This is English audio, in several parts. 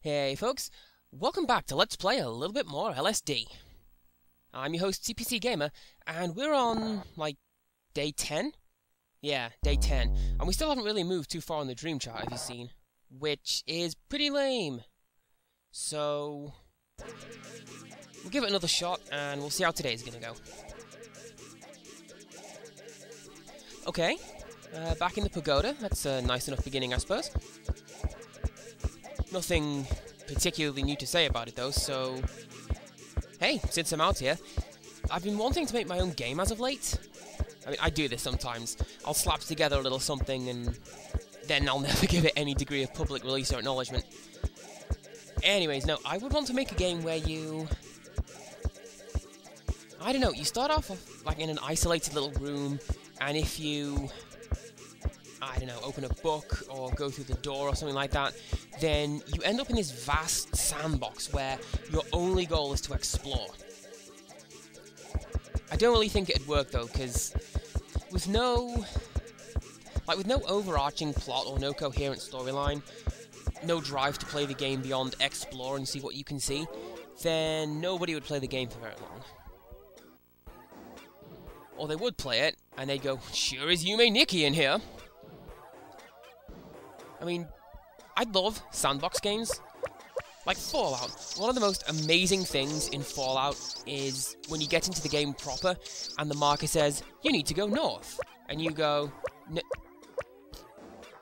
Hey folks, welcome back to Let's Play a little bit more LSD. I'm your host CPC Gamer, and we're on, like, day 10? Yeah, day 10. And we still haven't really moved too far on the dream chart, have you seen? Which is pretty lame. So, we'll give it another shot, and we'll see how today's gonna go. Okay, back in the pagoda. That's a nice enough beginning, I suppose. Nothing particularly new to say about it, though, so... Hey, since I'm out here, I've been wanting to make my own game as of late. I mean, I do this sometimes. I'll slap together a little something, and then I'll never give it any degree of public release or acknowledgement. Anyways, no, I would want to make a game where you... I don't know, you start off, like, in an isolated little room, and if you... I don't know, open a book or go through the door or something like that, then you end up in this vast sandbox where your only goal is to explore. I don't really think it'd work though, because with no overarching plot or no coherent storyline, no drive to play the game beyond explore and see what you can see, then nobody would play the game for very long. Or they would play it, and they'd go, "Sure is Yume Nikki in here." I mean, I love sandbox games. Like Fallout. One of the most amazing things in Fallout is when you get into the game proper and the marker says, "You need to go north." And you go,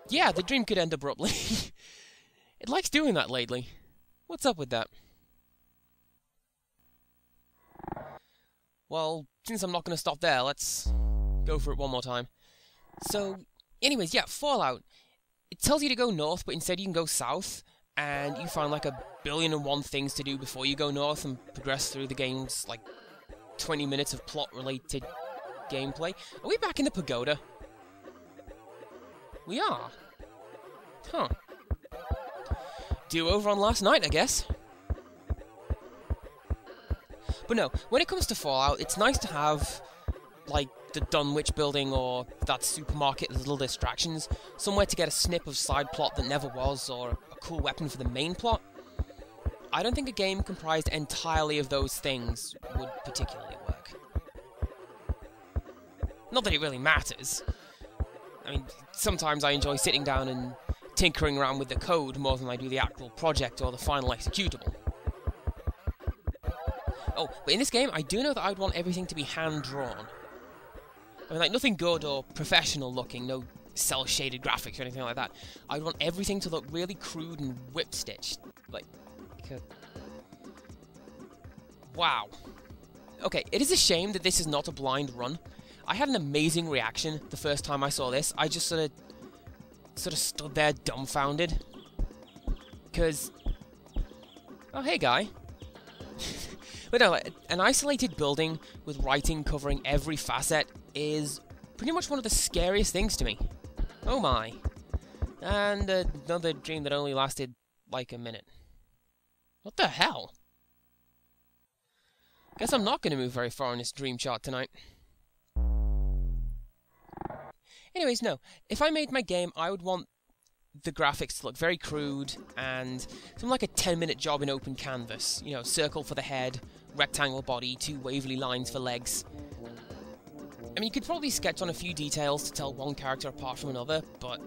yeah, the dream could end abruptly. It likes doing that lately. What's up with that? Well, since I'm not going to stop there, let's go for it one more time. So, anyways, yeah, Fallout. It tells you to go north, but instead you can go south, and you find like 1,000,001 things to do before you go north and progress through the game's, like, 20 minutes of plot-related gameplay. Are we back in the pagoda? We are. Huh. Do-over on last night, I guess. But no, when it comes to Fallout, it's nice to have, like, the Dunwich building or that supermarket with little distractions, somewhere to get a snip of side plot that never was, or a cool weapon for the main plot. I don't think a game comprised entirely of those things would particularly work. Not that it really matters. I mean, sometimes I enjoy sitting down and tinkering around with the code more than I do the actual project or the final executable. Oh, but in this game, I do know that I'd want everything to be hand-drawn. I mean, like, nothing good or professional looking, no cel-shaded graphics or anything like that. I'd want everything to look really crude and whip-stitched. Like... Wow. Okay, it is a shame that this is not a blind run. I had an amazing reaction the first time I saw this. I just sort of stood there dumbfounded. Because... Oh, hey, guy. But no, an isolated building with writing covering every facet is pretty much one of the scariest things to me. Oh my. And another dream that only lasted like a minute. What the hell? Guess I'm not going to move very far in this dream chart tonight. Anyways, no. If I made my game, I would want the graphics to look very crude and something like a 10-minute job in open canvas. You know, circle for the head, rectangle body, 2 wavy lines for legs. I mean, you could probably sketch on a few details to tell one character apart from another, but,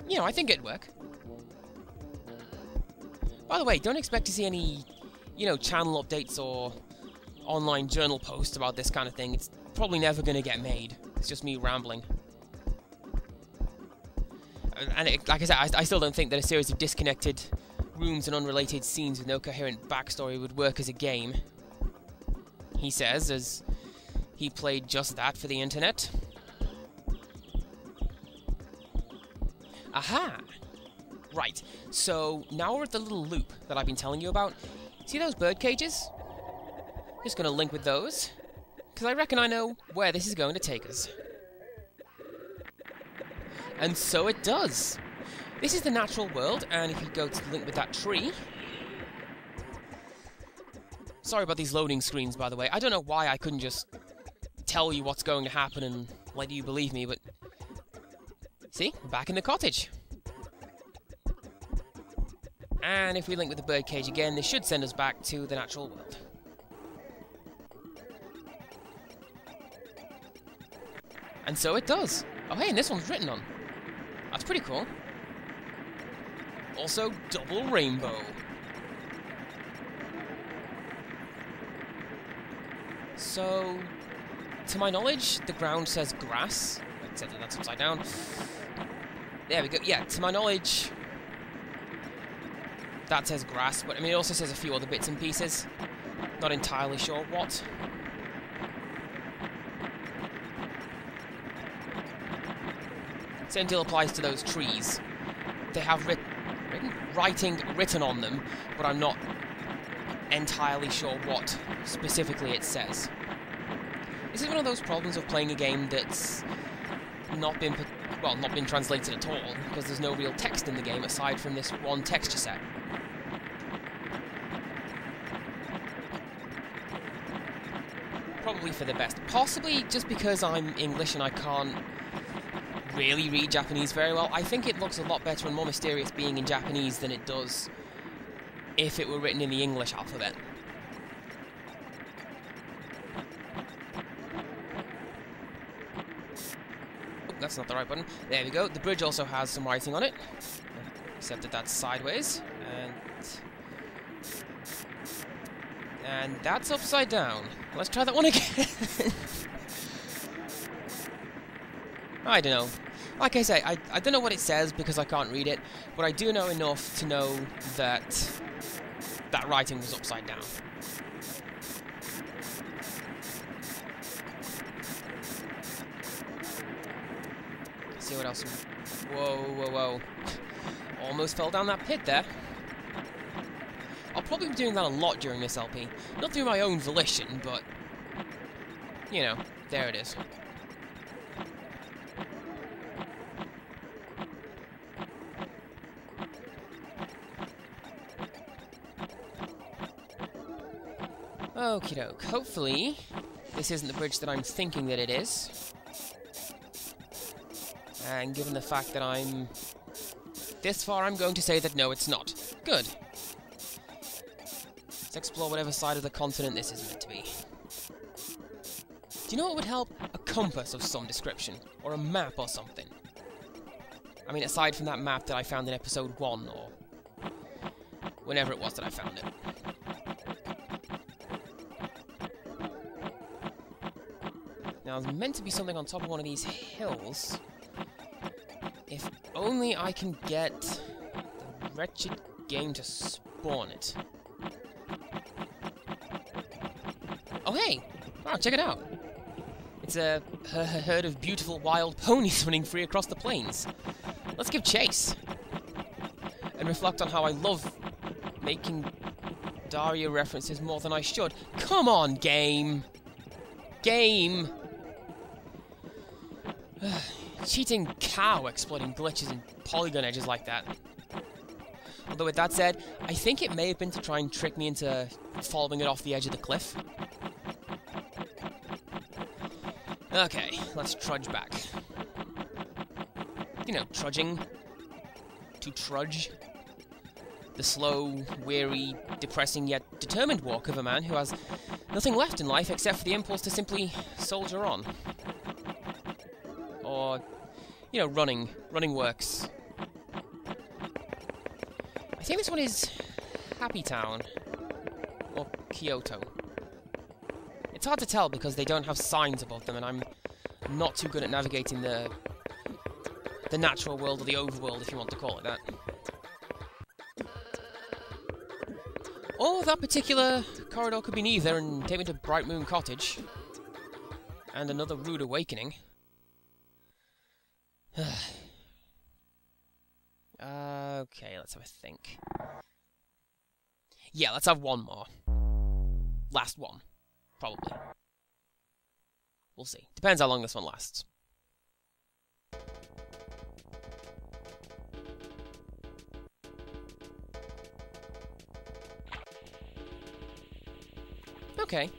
you know, I think it'd work. By the way, don't expect to see any, you know, channel updates or online journal posts about this kind of thing. It's probably never going to get made. It's just me rambling. And like I said, I still don't think that a series of disconnected rooms and unrelated scenes with no coherent backstory would work as a game. He says, as he played just that for the internet. Aha! Right, so now we're at the little loop that I've been telling you about. See those bird cages? Just gonna link with those, because I reckon I know where this is going to take us. And so it does. This is the natural world, and if you go to the link with that tree... Sorry about these loading screens, by the way. I don't know why I couldn't just tell you what's going to happen and let you believe me, but... See? Back in the cottage. And if we link with the birdcage again, this should send us back to the natural world. And so it does. Oh hey, and this one's written on. That's pretty cool. Also, double rainbow. So, to my knowledge, the ground says grass. Except that that's upside down. There we go. Yeah, to my knowledge, that says grass, but I mean, it also says a few other bits and pieces. Not entirely sure what. Same deal applies to those trees. They have writing written on them, but I'm not entirely sure what specifically it says. This is one of those problems of playing a game that's not been translated at all, because there's no real text in the game aside from this one texture set. Probably for the best. Possibly just because I'm English and I can't really read Japanese very well. I think it looks a lot better and more mysterious being in Japanese than it does if it were written in the English alphabet. Oh, that's not the right button. There we go. The bridge also has some writing on it, except that that's sideways, and that's upside down. Let's try that one again. I don't know. Like I say, I don't know what it says because I can't read it, but I do know enough to know that that writing was upside down. Let's see what else. Whoa, whoa, whoa. Almost fell down that pit there. I'll probably be doing that a lot during this LP. Not through my own volition, but, you know, there it is. Okie doke. Hopefully, this isn't the bridge that I'm thinking that it is. And given the fact that I'm this far, I'm going to say that no, it's not. Good. Let's explore whatever side of the continent this is meant to be. Do you know what would help? A compass of some description. Or a map or something. I mean, aside from that map that I found in episode 1, or whenever it was that I found it. Now, there's meant to be something on top of one of these hills. If only I can get the wretched game to spawn it. Oh, hey! Oh, check it out! It's a herd of beautiful wild ponies running free across the plains. Let's give chase. And reflect on how I love making Daria references more than I should. Come on, game! Game! Cheating cow exploiting glitches and polygon edges like that. Although with that said, I think it may have been to try and trick me into following it off the edge of the cliff. Okay, let's trudge back. You know, trudging. To trudge. The slow, weary, depressing yet determined walk of a man who has nothing left in life except for the impulse to simply soldier on. Or, you know, running. Running works. I think this one is Happy Town. Or Kyoto. It's hard to tell because they don't have signs above them, and I'm not too good at navigating the natural world, or the overworld, if you want to call it that. Or that particular corridor could be neither and take me to Bright Moon Cottage. And another rude awakening. Okay, let's have a think. Yeah, let's have one more. Last one. Probably. We'll see. Depends how long this one lasts. Okay,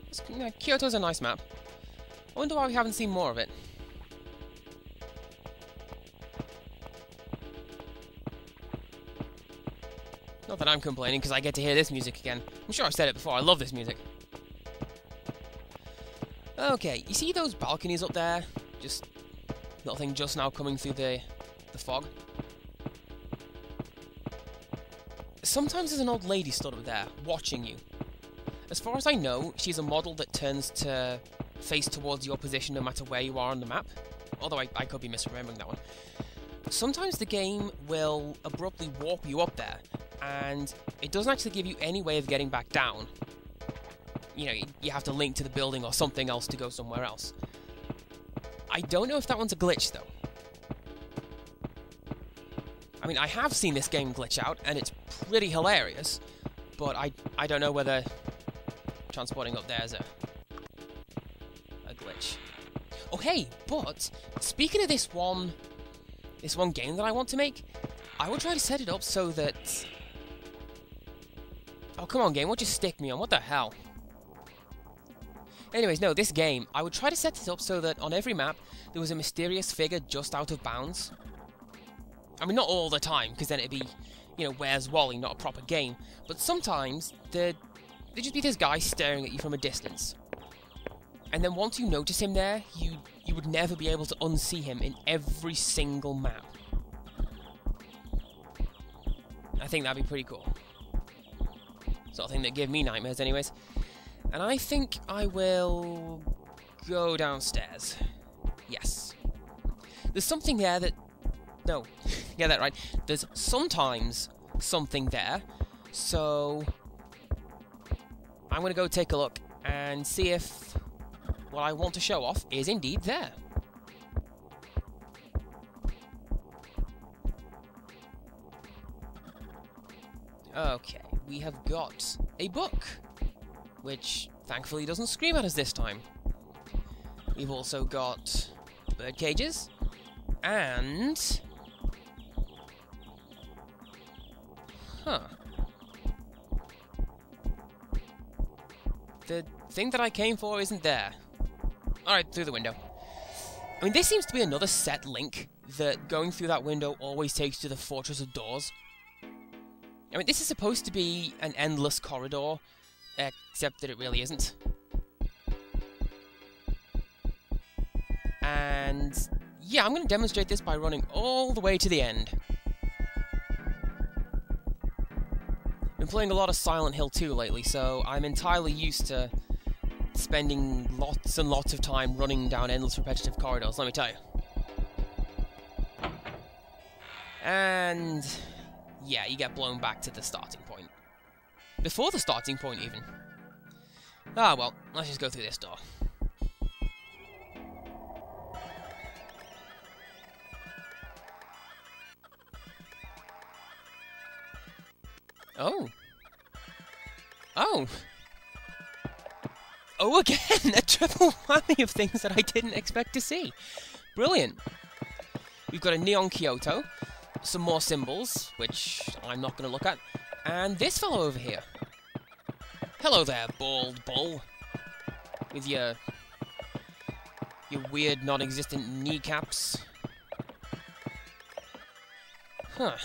Kyoto's a nice map. I wonder why we haven't seen more of it. Not that I'm complaining, because I get to hear this music again. I'm sure I've said it before, I love this music. Okay, you see those balconies up there? Just... little thing just now coming through the fog? Sometimes there's an old lady stood up there, watching you. As far as I know, she's a model that turns to face towards your position no matter where you are on the map. Although I could be misremembering that one. Sometimes the game will abruptly warp you up there, and it doesn't actually give you any way of getting back down. You know, you have to link to the building or something else to go somewhere else. I don't know if that one's a glitch, though. I mean, I have seen this game glitch out, and it's pretty hilarious, but I don't know whether transporting up there is a glitch. Oh, hey, but speaking of this one game that I want to make, I will try to set it up so that... Oh, come on, game, what'd you stick me on? What the hell? Anyways, no, this game, I would try to set it up so that on every map, there was a mysterious figure just out of bounds. I mean, not all the time, because then it'd be, you know, Where's Wally, not a proper game. But sometimes, there'd just be this guy staring at you from a distance. And then once you notice him there, you would never be able to unsee him in every single map. I think that'd be pretty cool. Sort of thing that give me nightmares anyways. And I think I will go downstairs. Yes. There's something there that... No, get that right. There's sometimes something there, so... I'm going to go take a look and see if what I want to show off is indeed there. Okay, we have got a book, which thankfully doesn't scream at us this time. We've also got bird cages, and... Huh. The thing that I came for isn't there. Alright, through the window. I mean, this seems to be another set link that going through that window always takes to the Fortress of Doors. I mean, this is supposed to be an endless corridor, except that it really isn't. And yeah, I'm going to demonstrate this by running all the way to the end. Been playing a lot of Silent Hill 2 lately, so I'm entirely used to spending lots and lots of time running down endless repetitive corridors, let me tell you. And yeah, you get blown back to the starting point. Before the starting point, even. Ah, well, let's just go through this door. Oh. Oh. Oh, again! A triple whammy of things that I didn't expect to see. Brilliant. We've got a neon Kyoto, some more symbols, which I'm not going to look at, and this fellow over here. Hello there, bald bull. With your weird, non-existent kneecaps. Huh.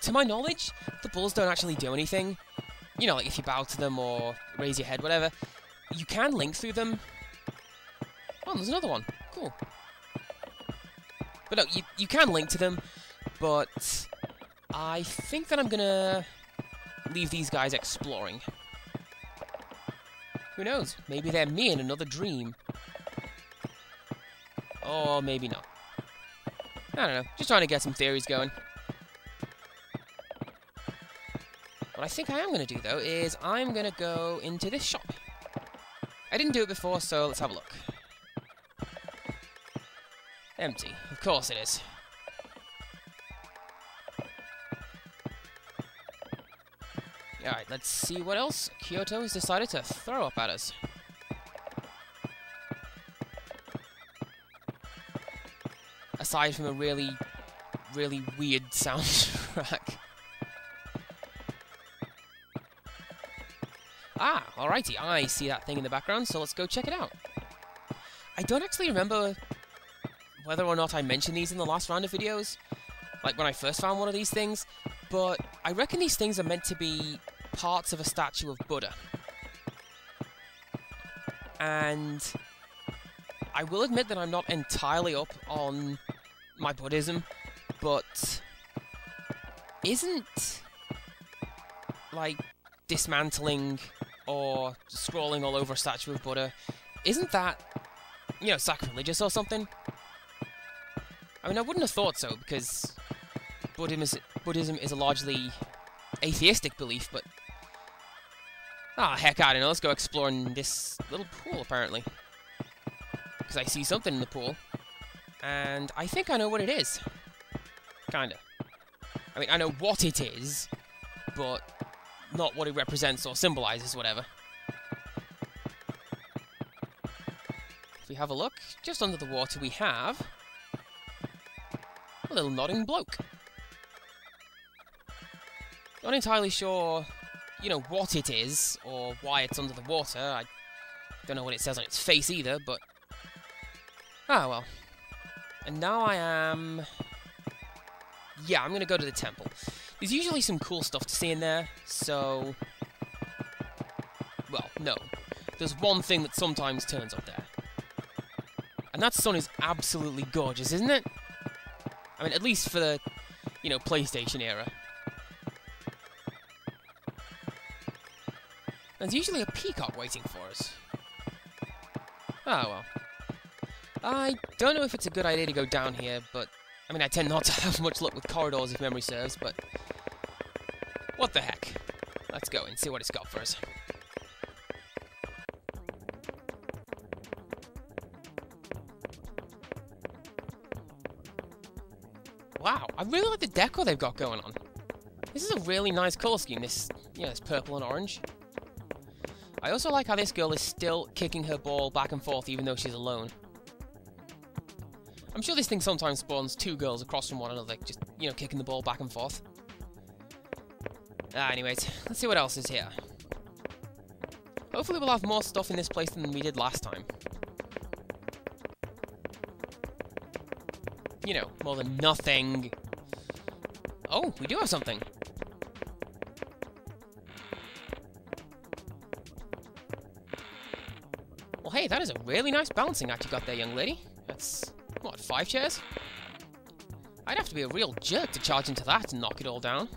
To my knowledge, the bulls don't actually do anything. You know, like if you bow to them or raise your head, whatever. You can link through them. Oh, there's another one. Cool. But no, you can link to them, but I think that I'm gonna leave these guys exploring. Who knows? Maybe they're me in another dream. Or maybe not. I don't know. Just trying to get some theories going. What I think I am going to do, though, is I'm going to go into this shop. I didn't do it before, so let's have a look. Empty. Of course it is. Alright, let's see what else Kyoto has decided to throw up at us. Aside from a really, really weird soundtrack. Ah, alrighty, I see that thing in the background, so let's go check it out. I don't actually remember whether or not I mentioned these in the last round of videos, like when I first found one of these things, but I reckon these things are meant to be parts of a statue of Buddha. And I will admit that I'm not entirely up on my Buddhism, but isn't, like, dismantling or scrolling all over a statue of Buddha, isn't that, you know, sacrilegious or something? I mean, I wouldn't have thought so, because Buddhism is a largely atheistic belief, but... ah, heck, I don't know, let's go exploring this little pool, apparently. Because I see something in the pool, and I think I know what it is. Kinda. I mean, I know what it is, but not what it represents or symbolizes, whatever. If we have a look, just under the water we have a little nodding bloke. Not entirely sure, you know, what it is, or why it's under the water. I don't know what it says on its face either, but... ah, well. And now I am... yeah, I'm gonna go to the temple. There's usually some cool stuff to see in there, so... well, no. There's one thing that sometimes turns up there. And that sun is absolutely gorgeous, isn't it? I mean, at least for the, you know, PlayStation era. There's usually a peacock waiting for us. Ah, well. I don't know if it's a good idea to go down here, but... I mean, I tend not to have much luck with corridors, if memory serves, but... what the heck? Let's go and see what it's got for us. Wow, I really like the decor they've got going on. This is a really nice colour scheme, this, you know, this purple and orange. I also like how this girl is still kicking her ball back and forth even though she's alone. I'm sure this thing sometimes spawns two girls across from one another, just, you know, kicking the ball back and forth. Anyways, let's see what else is here. Hopefully we'll have more stuff in this place than we did last time. You know, more than nothing. Oh, we do have something. Well, hey, that is a really nice balancing act you got there, young lady. That's, what, 5 chairs? I'd have to be a real jerk to charge into that and knock it all down.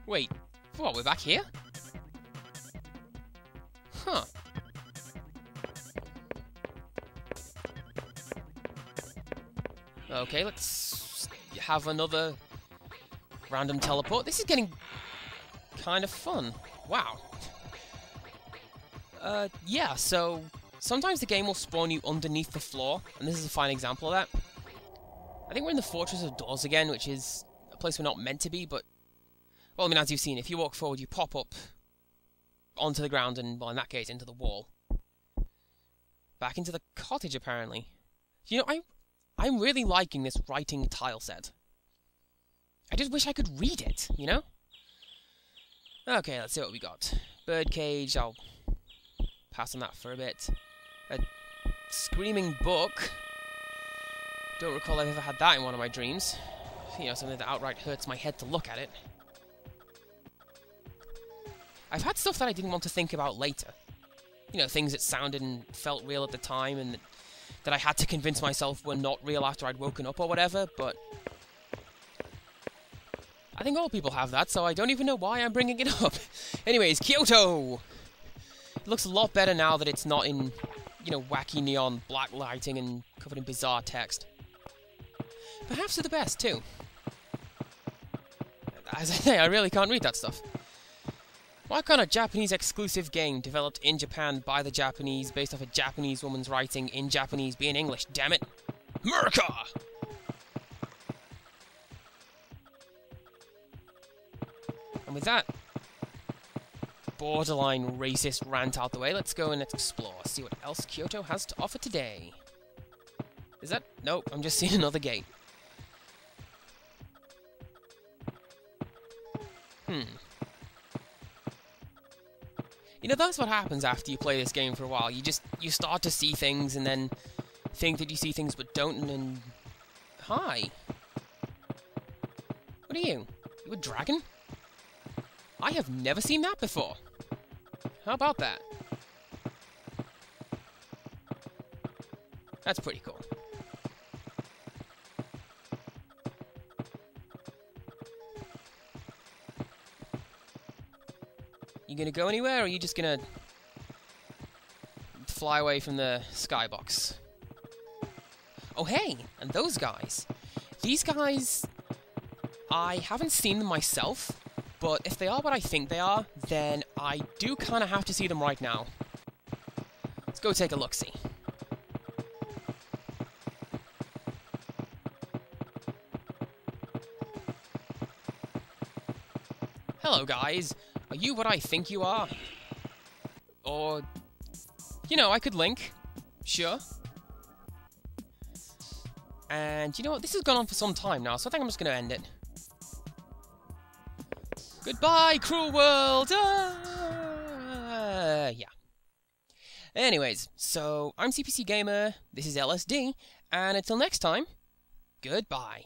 Wait, what, we're back here? Huh. Okay, let's have another random teleport. This is getting kind of fun. Wow. Yeah, so sometimes the game will spawn you underneath the floor, and this is a fine example of that. I think we're in the Fortress of Doors again, which is a place we're not meant to be, but... well, I mean, as you've seen, if you walk forward, you pop up onto the ground and, well, in that case, into the wall. Back into the cottage, apparently. You know, I'm really liking this writing tile set. I just wish I could read it, you know? Okay, let's see what we got. Birdcage, I'll pass on that for a bit. A screaming book. Don't recall I've ever had that in one of my dreams. You know, something that outright hurts my head to look at it. I've had stuff that I didn't want to think about later. You know, things that sounded and felt real at the time, and that I had to convince myself were not real after I'd woken up or whatever, but... I think all people have that, so I don't even know why I'm bringing it up. Anyways, Kyoto! It looks a lot better now that it's not in, you know, wacky neon black lighting and covered in bizarre text. Perhaps for the best, too. As I say, I really can't read that stuff. Why can't a Japanese exclusive game developed in Japan by the Japanese, based off a Japanese woman's writing in Japanese, be in English, damn it? America! And with that borderline racist rant out the way, let's go and explore, see what else Kyoto has to offer today. Is that... nope, I'm just seeing another gate. You know, that's what happens after you play this game for a while. You start to see things and then think that you see things but don't, and then... Hi. What are you? You a dragon? I have never seen that before. How about that? That's pretty cool. You gonna go anywhere, or are you just gonna fly away from the skybox? Oh hey, and those guys. These guys, I haven't seen them myself, but if they are what I think they are, then I do kind of have to see them right now. Let's go take a look-see. Hello guys, are you what I think you are? Or, you know, I could link, sure. And you know what, this has gone on for some time now, so I think I'm just going to end it. Goodbye, cruel world! Yeah. Anyways, so I'm CPC Gamer, this is LSD, and until next time, goodbye.